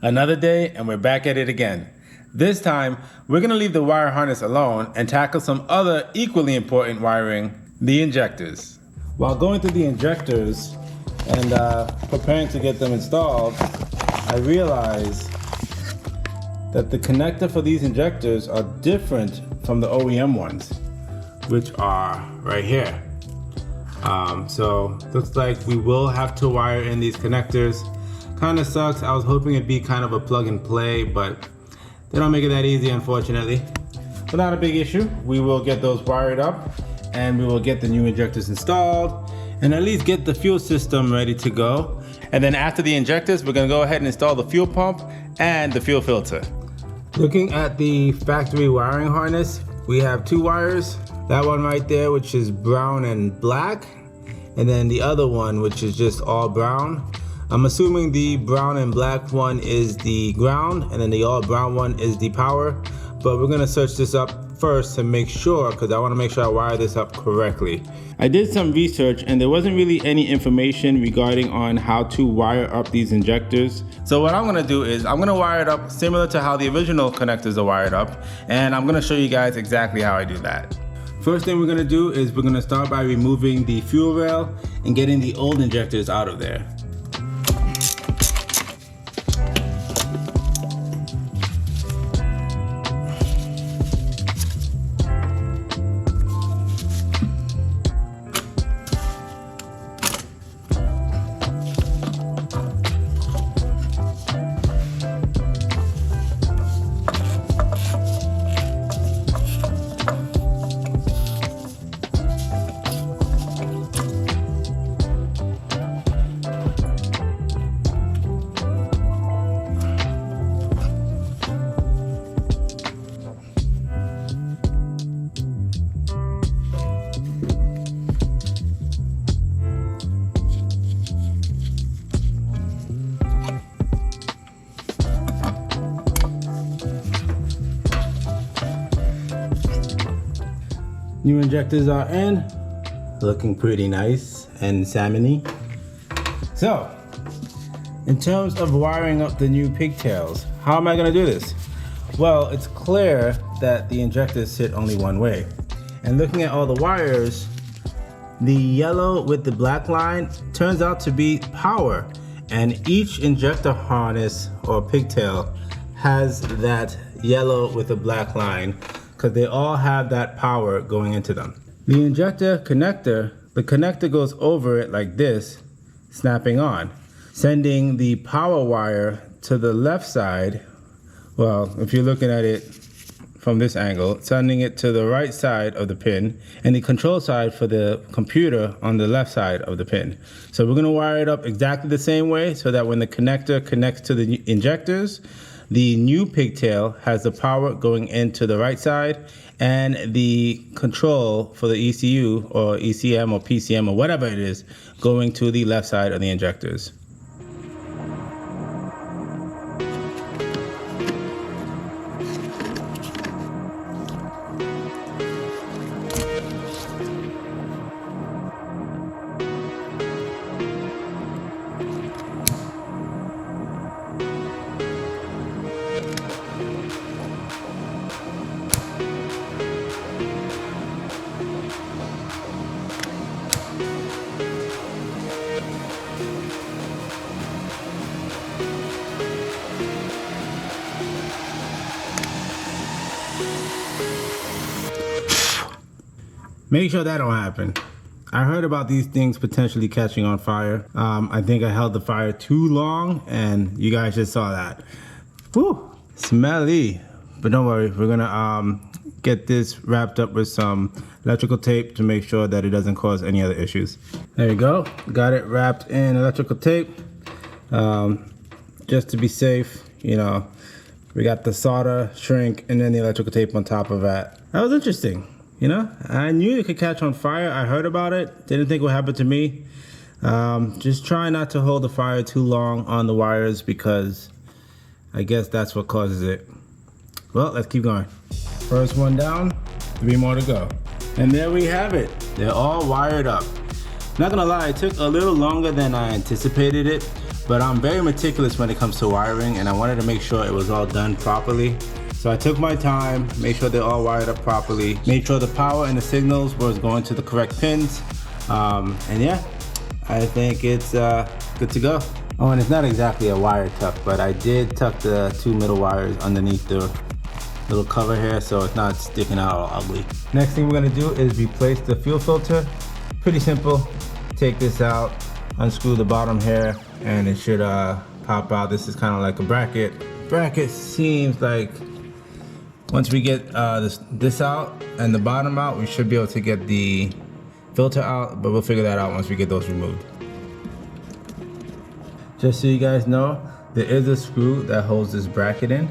Another day and we're back at it again. This time, we're gonna leave the wire harness alone and tackle some other equally important wiring, the injectors. While going through the injectors and preparing to get them installed, I realized that the connector for these injectors are different from the OEM ones, which are right here. So looks like we will have to wire in these connectors. Kind of sucks. I was hoping it'd be kind of a plug and play, but they don't make it that easy, unfortunately. But not a big issue. We will get those wired up and we will get the new injectors installed and at least get the fuel system ready to go. And then after the injectors, we're gonna go ahead and install the fuel pump and the fuel filter. Looking at the factory wiring harness, we have two wires. That one right there, which is brown and black, and then the other one, which is just all brown. I'm assuming the brown and black one is the ground, and then the all brown one is the power. But we're gonna search this up first to make sure, because I wanna make sure I wire this up correctly. I did some research and there wasn't really any information regarding on how to wire up these injectors. So what I'm gonna do is I'm gonna wire it up similar to how the original connectors are wired up, and I'm gonna show you guys exactly how I do that. First thing we're gonna do is we're gonna start by removing the fuel rail and getting the old injectors out of there. New injectors are in, looking pretty nice and salmony. So, in terms of wiring up the new pigtails, how am I gonna do this? Well, it's clear that the injectors sit only one way. And looking at all the wires, the yellow with the black line turns out to be power. And each injector harness or pigtail has that yellow with the black line, because they all have that power going into them. The injector connector, the connector goes over it like this, snapping on, sending the power wire to the left side. Well, if you're looking at it from this angle, sending it to the right side of the pin, and the control side for the computer on the left side of the pin. So we're gonna wire it up exactly the same way so that when the connector connects to the injectors, the new pigtail has the power going into the right side, and the control for the ECU or ECM or PCM or whatever it is going to the left side of the injectors. Make sure that don't happen. I heard about these things potentially catching on fire. I think I held the fire too long and you guys just saw that. Whew, smelly. But don't worry, we're gonna get this wrapped up with some electrical tape to make sure that it doesn't cause any other issues. There you go, got it wrapped in electrical tape. Just to be safe, you know, we got the solder, shrink, and then the electrical tape on top of that. That was interesting. You know, I knew it could catch on fire. I heard about it. Didn't think it would happen to me. Just try not to hold the fire too long on the wires, because I guess that's what causes it. Well, let's keep going. First one down, 3 more to go. And there we have it. They're all wired up. Not gonna lie, it took a little longer than I anticipated it, but I'm very meticulous when it comes to wiring, and I wanted to make sure it was all done properly. So I took my time, made sure they're all wired up properly, made sure the power and the signals was going to the correct pins. And yeah, I think it's good to go. Oh, and it's not exactly a wire tuck, but I did tuck the 2 middle wires underneath the little cover here, so it's not sticking out all ugly. Next thing we're gonna do is replace the fuel filter. Pretty simple. Take this out, unscrew the bottom here, and it should pop out. This is kind of like a bracket. Bracket seems like once we get this out and the bottom out, we should be able to get the filter out, but we'll figure that out once we get those removed. Just so you guys know, there is a screw that holds this bracket in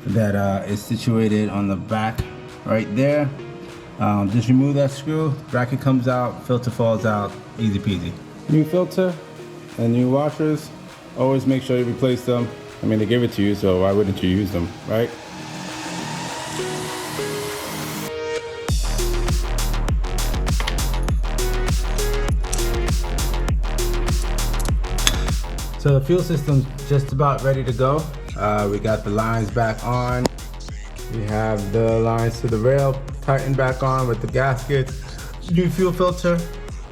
that is situated on the back right there. Just remove that screw, bracket comes out, filter falls out, easy peasy. New filter and new washers, always make sure you replace them. I mean, they give it to you, so why wouldn't you use them, right? So the fuel system's just about ready to go. We got the lines back on. We have the lines to the rail tightened back on with the gaskets. New fuel filter.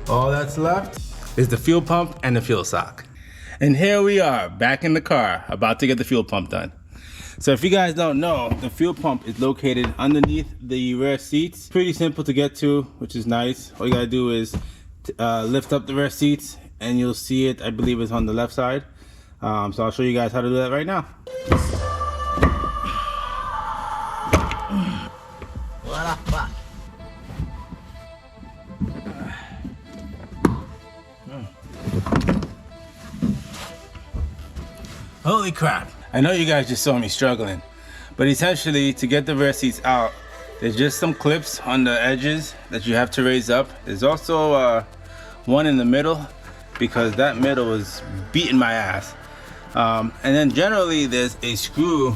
All that's left is the fuel pump and the fuel sock. And here we are, back in the car, about to get the fuel pump done. So if you guys don't know, the fuel pump is located underneath the rear seats. Pretty simple to get to, which is nice. All you gotta do is lift up the rear seats and you'll see it. I believe it's on the left side. So I'll show you guys how to do that right now. What the fuck? Holy crap. I know you guys just saw me struggling, but essentially to get the rear seats out, there's just some clips on the edges that you have to raise up. There's also one in the middle, because that middle was beating my ass. And then generally there's a screw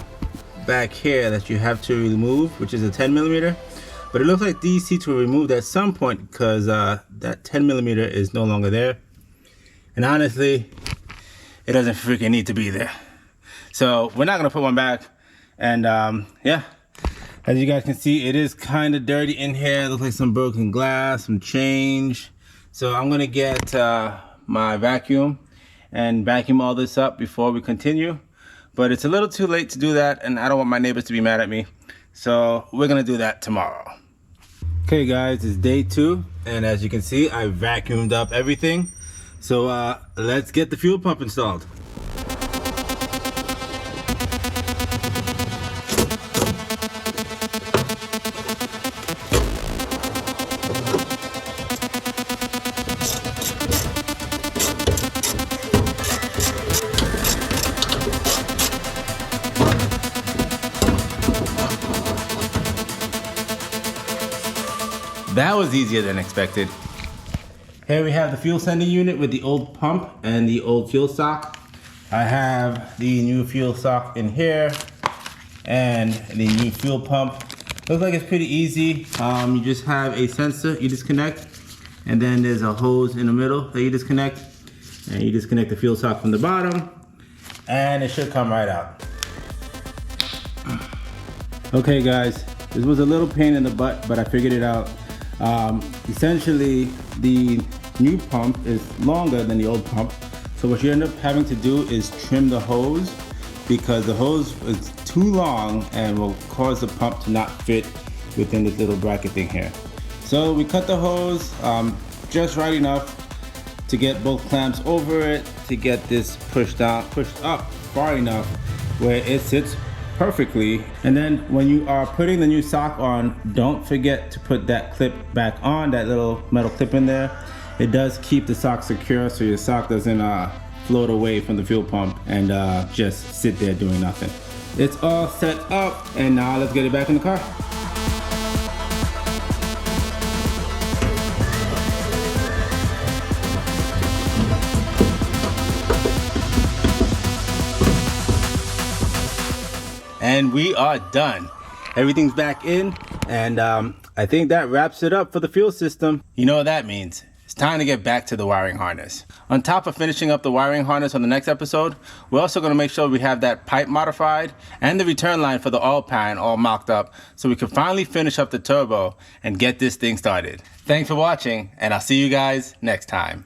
back here that you have to remove, which is a 10 millimeter. But it looks like these seats were removed at some point because that 10 millimeter is no longer there. And honestly, it doesn't freaking need to be there. So we're not gonna put one back. And yeah, as you guys can see, it is kind of dirty in here. It looks like some broken glass, some change. So I'm gonna get my vacuum and vacuum all this up before we continue. But it's a little too late to do that, and I don't want my neighbors to be mad at me. So we're gonna do that tomorrow. Okay guys, it's day 2, and as you can see, I vacuumed up everything. So let's get the fuel pump installed. That was easier than expected. Here we have the fuel sending unit with the old pump and the old fuel sock. I have the new fuel sock in here and the new fuel pump. Looks like it's pretty easy. You just have a sensor you disconnect, and then there's a hose in the middle that you disconnect, and you disconnect the fuel sock from the bottom, and it should come right out. Okay guys, this was a little pain in the butt, but I figured it out. Essentially, the new pump is longer than the old pump. So what you end up having to do is trim the hose, because the hose is too long and will cause the pump to not fit within this little bracket thing here. So we cut the hose just right enough to get both clamps over it, to get this pushed up far enough where it sits perfectly. And then when you are putting the new sock on, don't forget to put that clip back on, that little metal clip in there. It does keep the sock secure, so your sock doesn't float away from the fuel pump and just sit there doing nothing. It's all set up, and now let's get it back in the car. And we are done. Everything's back in, and I think that wraps it up for the fuel system. You know what that means. It's time to get back to the wiring harness. On top of finishing up the wiring harness on the next episode, we're also going to make sure we have that pipe modified and the return line for the oil pan all mocked up so we can finally finish up the turbo and get this thing started. Thanks for watching, and I'll see you guys next time.